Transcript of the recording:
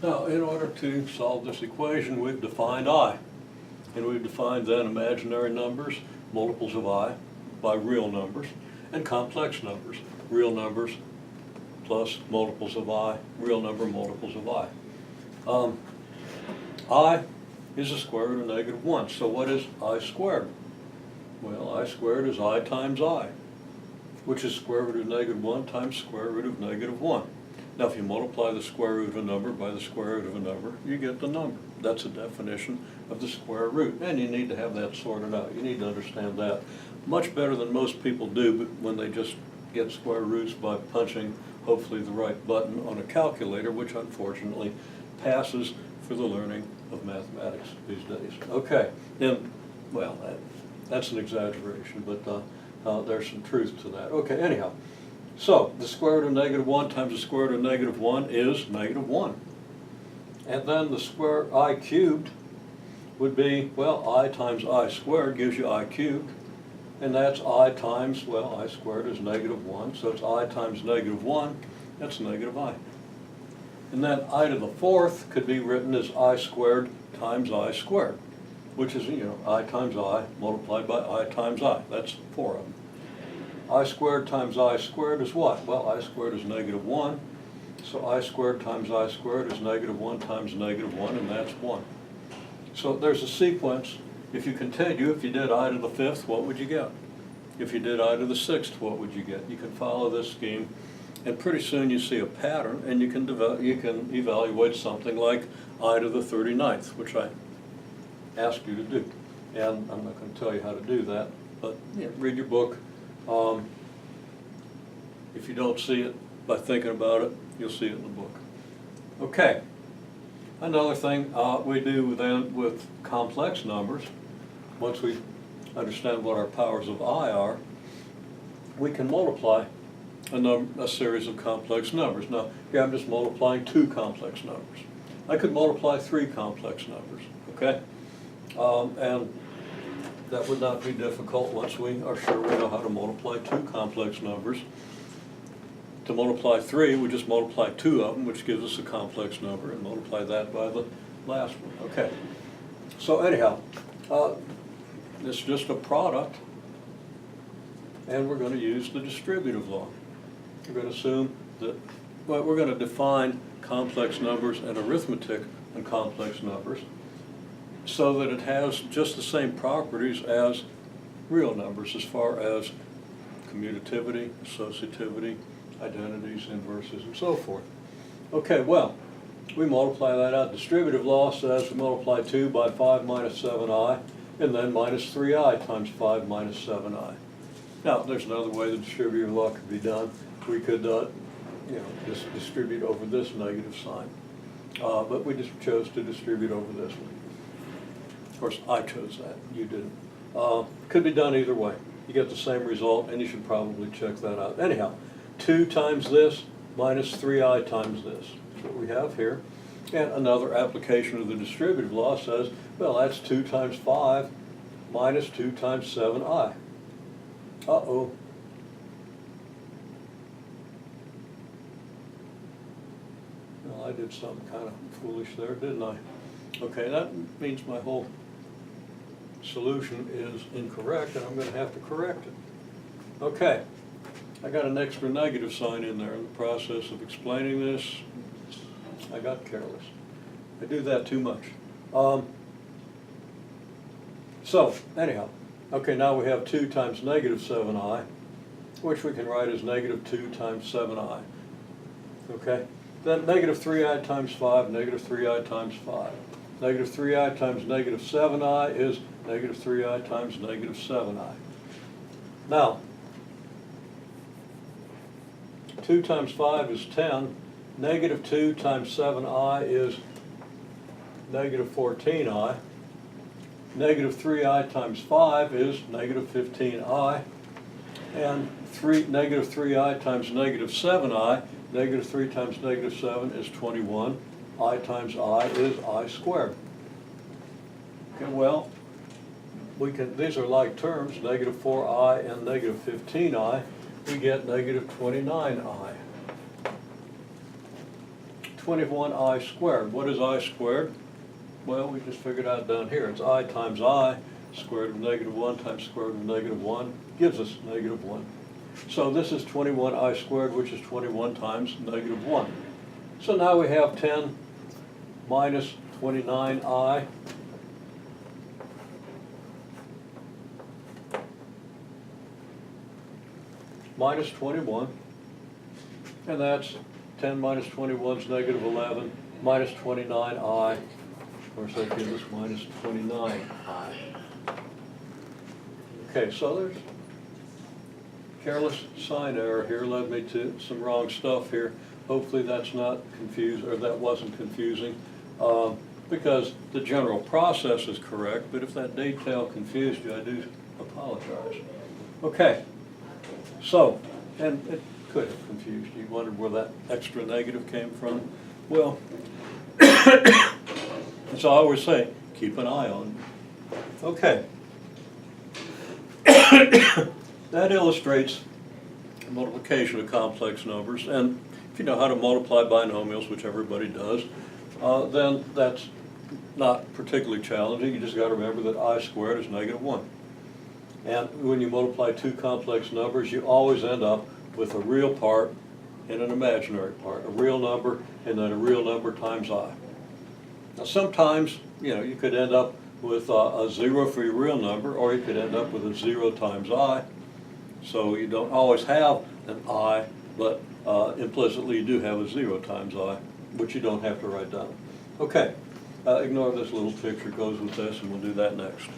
Now, in order to solve this equation, we've defined I. And we've defined then imaginary numbers, multiples of I, by real numbers, and complex numbers, real numbers plus multiples of I, real number multiples of I. I is the square root of negative 1. So what is I squared? Well, I squared is I times I, which is square root of negative 1 times square root of negative 1. Now, if you multiply the square root of a number by the square root of a number, you get the number. That's a definition of the square root, and you need to have that sorted out. You need to understand that much better than most people do when they just get square roots by punching, hopefully, the right button on a calculator, which unfortunately passes for the learning of mathematics these days. Okay, and, well, that's an exaggeration, but there's some truth to that. Okay, anyhow. So, the square root of negative 1 times the square root of negative 1 is negative 1. And then the square I cubed would be, well, I times I squared gives you I cubed. And that's I times, well, I squared is negative 1. So it's I times negative 1, that's negative I. And then I to the fourth could be written as I squared times I squared, which is, I times I multiplied by I times I. That's 4 of them. I squared times I squared is what? Well, I squared is negative 1. So I squared times I squared is negative 1 times negative 1, and that's 1. So there's a sequence. If you continue, if you did I to the fifth, what would you get? If you did I to the sixth, what would you get? You can follow this scheme, and pretty soon you see a pattern, and you can evaluate something like I to the 39th, which I asked you to do. And I'm not going to tell you how to do that, but read your book. If you don't see it by thinking about it, you'll see it in the book. Okay. Another thing we do then with complex numbers, once we understand what our powers of I are, we can multiply a series of complex numbers. Now, here I'm just multiplying 2 complex numbers. I could multiply 3 complex numbers, okay? And that would not be difficult once we are sure we know how to multiply 2 complex numbers. To multiply 3, we just multiply 2 of them, which gives us a complex number, and multiply that by the last one. Okay. So anyhow, it's just a product, and we're going to use the distributive law. We're going to assume that, well, we're going to define complex numbers and arithmetic on complex numbers so that it has just the same properties as real numbers as far as commutativity, associativity, identities, inverses, and so forth. Okay, well, we multiply that out. Distributive law says we multiply 2 by 5 minus 7i, and then minus 3i times 5 minus 7i. Now, there's another way the distributive law could be done. We could, just distribute over this negative sign. But we just chose to distribute over this one. Of course, I chose that. You didn't. Could be done either way. You get the same result, and you should probably check that out. Anyhow, 2 times this minus 3i times this. That's what we have here. And another application of the distributive law says, well, that's 2 times 5 minus 2 times 7i. Uh-oh. Well, I did something kind of foolish there, didn't I? Okay, that means my whole solution is incorrect, and I'm going to have to correct it. Okay. I got an extra negative sign in there in the process of explaining this. I got careless. I do that too much. So, anyhow, okay, now we have 2 times negative 7i, which we can write as negative 2 times 7i. Okay? Then negative 3i times 5, negative 3i times 5. Negative 3i times negative 7i is negative 3i times negative 7i. Now, 2 times 5 is 10. Negative 2 times 7i is negative 14i. Negative 3i times 5 is negative 15i. And negative 3i times negative 7i, negative 3 times negative 7 is 21. I times I is I squared. Okay, well, these are like terms, negative 4i and negative 15i. We get negative 29i. 21I squared. What is I squared? Well, we just figured out down here. It's I times I. Square root of -1 times square root of -1 gives us -1. So this is 21I squared, which is 21 times -1. So now we have 10 minus 29I minus 21, and that's 10 minus 21 is -11, minus 29I, of course that gives us minus 29I. Okay, so there's careless sign error here, led me to some wrong stuff here. Hopefully that's not confused, or that wasn't confusing, because the general process is correct, but if that detail confused you, I do apologize. Okay, so, and it could have confused you. You wondered where that extra negative came from? Well, so I always say, keep an eye on it. Okay. That illustrates multiplication of complex numbers, and if you know how to multiply binomials, which everybody does, then that's not particularly challenging. You just got to remember that I squared is -1. And when you multiply two complex numbers, you always end up with a real part and an imaginary part, a real number and then a real number times I. Now sometimes, you could end up with a 0 for your real number, or you could end up with a 0 times I. So you don't always have an I, but implicitly you do have a 0 times I, which you don't have to write down. Okay, ignore this little picture, goes with this, and we'll do that next.